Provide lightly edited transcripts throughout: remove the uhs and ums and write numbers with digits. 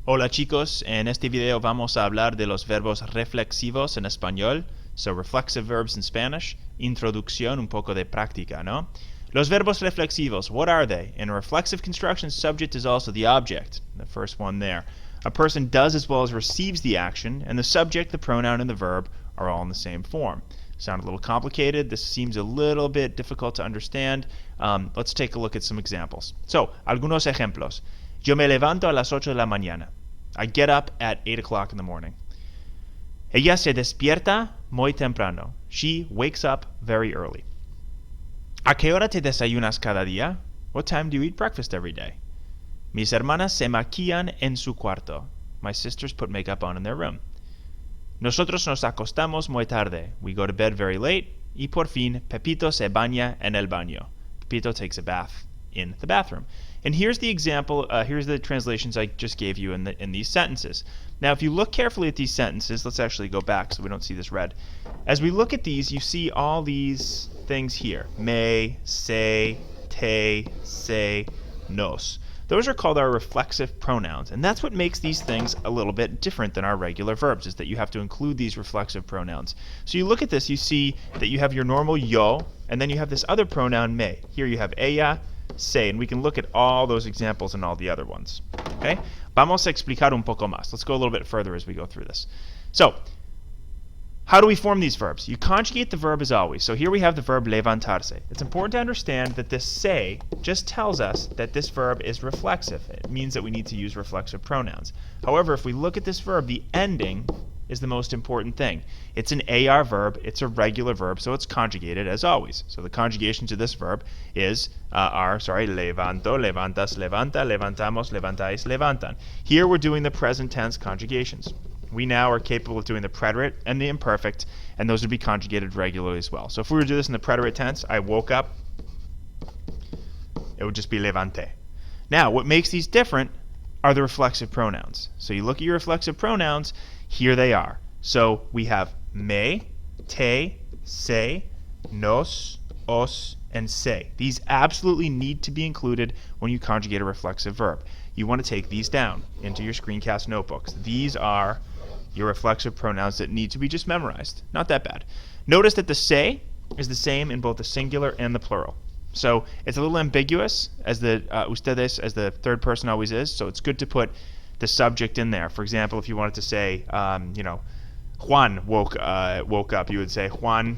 Hola chicos, en este video vamos a hablar de los verbos reflexivos en español, so reflexive verbs in Spanish, introducción, un poco de práctica, ¿no? Los verbos reflexivos, what are they? In a reflexive construction, subject is also the object, the first one there. A person does as well as receives the action, and the subject, the pronoun, and the verb are all in the same form. Sound a little complicated. This seems a little bit difficult to understand. Let's take a look at some examples. So, algunos ejemplos. Yo me levanto a las 8 de la mañana. I get up at 8 o'clock in the morning. Ella se despierta muy temprano. She wakes up very early. ¿A qué hora te desayunas cada día? What time do you eat breakfast every day? Mis hermanas se maquillan en su cuarto. My sisters put makeup on in their room. Nosotros nos acostamos muy tarde. We go to bed very late. Y por fin, Pepito se baña en el baño. Pepito takes a bath in the bathroom. And here's the example, here's the translations I just gave you in these sentences. Now, if you look carefully at these sentences, let's actually go back so we don't see this red. As we look at these, you see all these things here. Me, se, te, se, nos. Those are called our reflexive pronouns, and that's what makes these things a little bit different than our regular verbs, is that you have to include these reflexive pronouns. So you look at this, you see that you have your normal yo, and then you have this other pronoun me. Here you have ella, se, and we can look at all those examples and all the other ones. Okay? Vamos a explicar un poco más. Let's go a little bit further as we go through this. So, how do we form these verbs? You conjugate the verb as always. So here we have the verb levantarse. It's important to understand that this se just tells us that this verb is reflexive. It means that we need to use reflexive pronouns. However, if we look at this verb, the ending is the most important thing. It's an AR verb, it's a regular verb, so it's conjugated as always. So the conjugation to this verb is levanto, levantas, levanta, levantamos, levantáis, levantan. Here we're doing the present tense conjugations. We now are capable of doing the preterite and the imperfect, and those would be conjugated regularly as well. So if we were to do this in the preterite tense, I woke up, it would just be levante. Now, what makes these different are the reflexive pronouns. So you look at your reflexive pronouns, here they are. So we have me, te, se, nos, os, and se. These absolutely need to be included when you conjugate a reflexive verb. You want to take these down into your screencast notebooks. These are your reflexive pronouns that need to be just memorized. Not that bad. Notice that the se is the same in both the singular and the plural. So it's a little ambiguous, as the ustedes, as the third person always is, so it's good to put the subject in there. For example, if you wanted to say, Juan woke up, you would say, Juan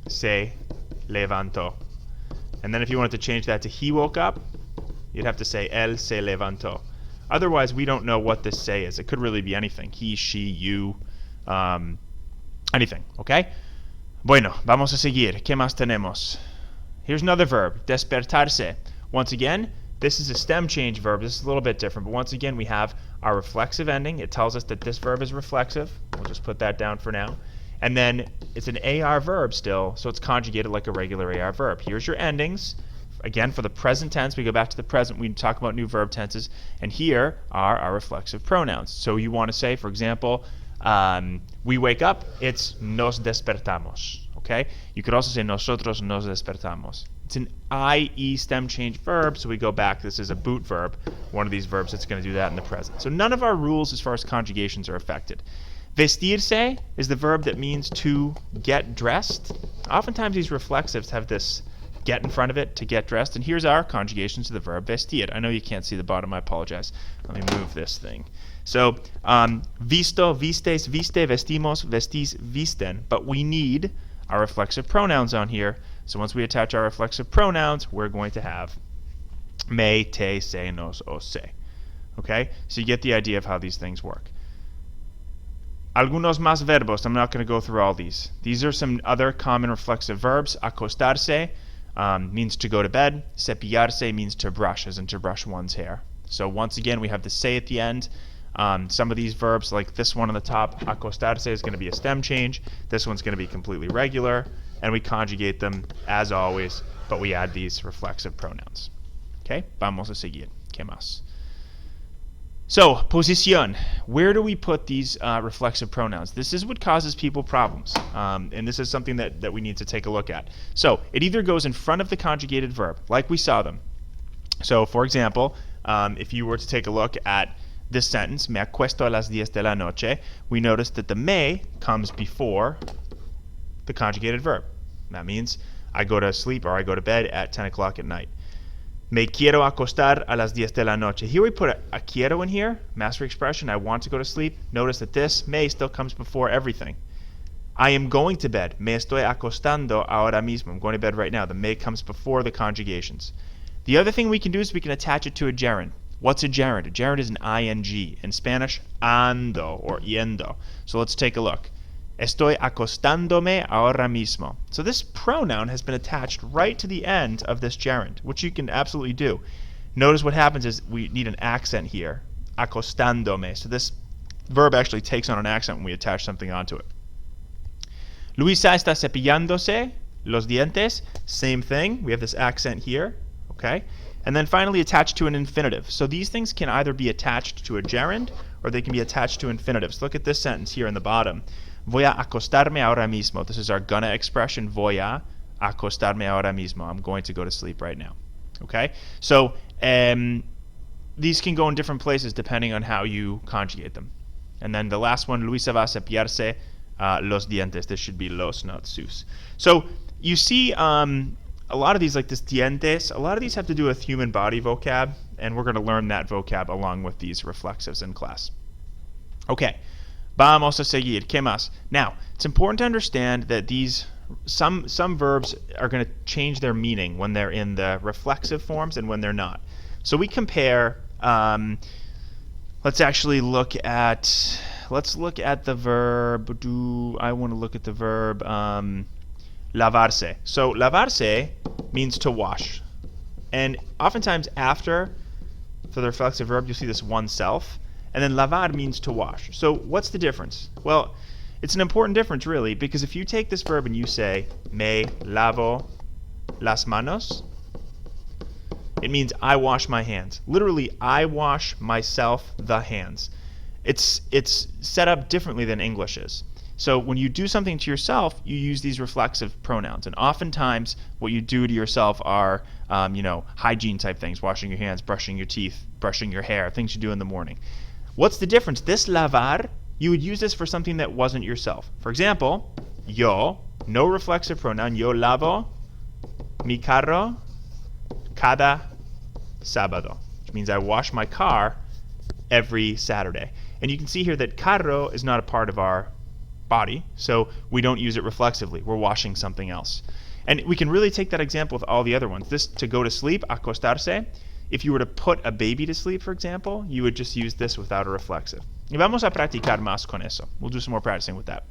se levantó. And then if you wanted to change that to he woke up, you'd have to say, él se levantó. Otherwise, we don't know what this se is. It could really be anything. He, she, you, anything, okay? Bueno, vamos a seguir. ¿Qué más tenemos? Here's another verb, despertarse. Once again, this is a stem change verb. This is a little bit different, but once again, we have our reflexive ending. It tells us that this verb is reflexive. We'll just put that down for now. And then it's an AR verb still, so it's conjugated like a regular AR verb. Here's your endings. Again, for the present tense, we go back to the present, we talk about new verb tenses, and here are our reflexive pronouns. So you want to say, for example, we wake up, it's nos despertamos. Okay? You could also say nosotros nos despertamos. It's an IE stem change verb, so we go back. This is a boot verb, one of these verbs that's going to do that in the present. So none of our rules as far as conjugations are affected. Vestirse is the verb that means to get dressed. Oftentimes these reflexives have this get in front of it, to get dressed. And here's our conjugations to the verb vestir. I know you can't see the bottom, I apologize. Let me move this thing. So, visto, vistes, viste, vestimos, vestis, visten. But we need our reflexive pronouns on here. So once we attach our reflexive pronouns, we're going to have me, te, se, nos, os, se. Okay? So you get the idea of how these things work. Algunos más verbos. I'm not going to go through all these. These are some other common reflexive verbs. Acostarse means to go to bed. Cepillarse means to brush, as in to brush one's hair. So once again, we have the se at the end. Some of these verbs, like this one on the top, acostarse, is going to be a stem change. This one's going to be completely regular, and we conjugate them as always, but we add these reflexive pronouns. Okay, vamos a seguir. ¿Qué más? So, posición. Where do we put these reflexive pronouns? This is what causes people problems, and this is something that we need to take a look at. So, it either goes in front of the conjugated verb, like we saw them. So, for example, if you were to take a look at this sentence, me acuesto a las 10 de la noche, we notice that the me comes before the conjugated verb. That means I go to sleep or I go to bed at 10 o'clock at night. Me quiero acostar a las 10 de la noche. Here we put a quiero in here, master expression, I want to go to sleep. Notice that this me still comes before everything. I am going to bed. Me estoy acostando ahora mismo. I'm going to bed right now. The me comes before the conjugations. The other thing we can do is we can attach it to a gerund. What's a gerund? A gerund is an ing. In Spanish, ando or yendo. So let's take a look. Estoy acostándome ahora mismo. So this pronoun has been attached right to the end of this gerund, which you can absolutely do. Notice what happens is we need an accent here. Acostándome. So this verb actually takes on an accent when we attach something onto it. Luisa está cepillándose los dientes. Same thing. We have this accent here. Okay? And then finally attached to an infinitive. So these things can either be attached to a gerund or they can be attached to infinitives. Look at this sentence here in the bottom. Voy a acostarme ahora mismo. This is our gonna expression. Voy a acostarme ahora mismo. I'm going to go to sleep right now. Okay? So these can go in different places depending on how you conjugate them. And then the last one, Luisa va a cepillarse los dientes. This should be los, not sus. So you see a lot of these, like this dientes, a lot of these have to do with human body vocab, and we're going to learn that vocab along with these reflexives in class. Okay, vamos a seguir. ¿Qué más? Now, it's important to understand that these some verbs are going to change their meaning when they're in the reflexive forms and when they're not. So we compare. Let's actually look at the verb. I want to look at the verb lavarse. So lavarse means to wash. And oftentimes after, for the reflexive verb, you'll see this oneself. And then lavar means to wash. So what's the difference? Well, it's an important difference really, because if you take this verb and you say, me lavo las manos, it means I wash my hands. Literally, I wash myself the hands. It's set up differently than English is. So when you do something to yourself, you use these reflexive pronouns. And oftentimes, what you do to yourself are, hygiene type things, washing your hands, brushing your teeth, brushing your hair, things you do in the morning. What's the difference? This lavar, you would use this for something that wasn't yourself. For example, yo, no reflexive pronoun, yo lavo mi carro cada sábado, which means I wash my car every Saturday. And you can see here that carro is not a part of our body, so we don't use it reflexively. We're washing something else. And we can really take that example with all the other ones. This to go to sleep, acostarse. If you were to put a baby to sleep, for example, you would just use this without a reflexive. Y vamos a practicar más con eso. We'll do some more practicing with that.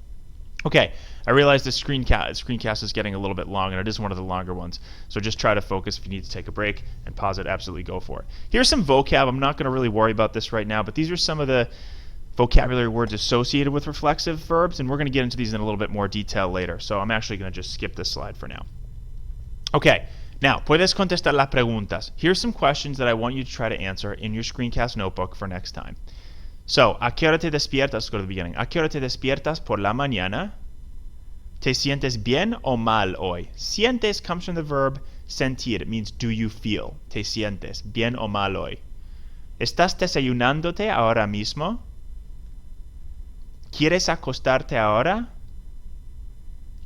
Okay, I realize the screencast is getting a little bit long, and it is one of the longer ones. So just try to focus. If you need to take a break and pause it, absolutely go for it. Here's some vocab. I'm not going to really worry about this right now, but these are some of the vocabulary words associated with reflexive verbs, and we're going to get into these in a little bit more detail later. So I'm actually going to just skip this slide for now. Okay, now, puedes contestar las preguntas. Here's some questions that I want you to try to answer in your screencast notebook for next time. So, ¿a qué hora te despiertas? Let's go to the beginning. ¿A qué hora te despiertas por la mañana? ¿Te sientes bien o mal hoy? Sientes comes from the verb sentir. It means do you feel? Te sientes bien o mal hoy? ¿Estás desayunándote ahora mismo? ¿Quieres acostarte ahora?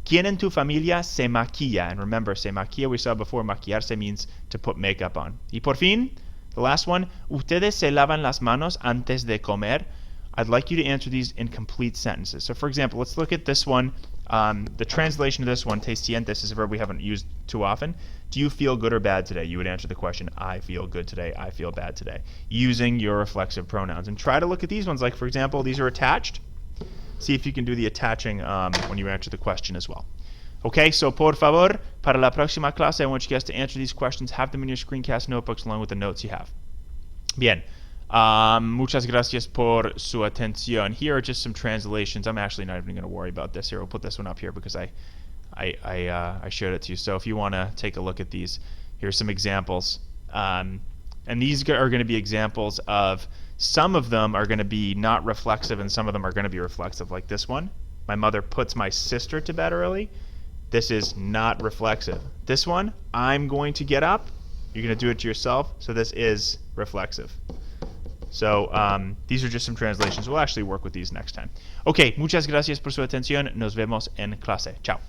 ¿Quién en tu familia se maquilla? And remember, se maquilla, we saw before, maquillarse means to put makeup on. Y por fin, the last one, ¿ustedes se lavan las manos antes de comer? I'd like you to answer these in complete sentences. So for example, let's look at this one. The translation of this one, te sientes, is a verb we haven't used too often. Do you feel good or bad today? You would answer the question, I feel good today, I feel bad today, using your reflexive pronouns. And try to look at these ones, like for example, these are attached. See if you can do the attaching when you answer the question as well. Okay, so por favor, para la próxima clase, I want you guys to answer these questions. Have them in your screencast notebooks along with the notes you have. Bien. Muchas gracias por su atención. Here are just some translations. I'm actually not even going to worry about this here. We'll put this one up here because I showed it to you. So if you want to take a look at these, here's some examples. And these are going to be examples of, some of them are going to be not reflexive and some of them are going to be reflexive, like this one. My mother puts my sister to bed early. This is not reflexive. This one, I'm going to get up. You're going to do it to yourself, so this is reflexive. So these are just some translations. We'll actually work with these next time. Ok, muchas gracias por su atención. Nos vemos en clase. Chao.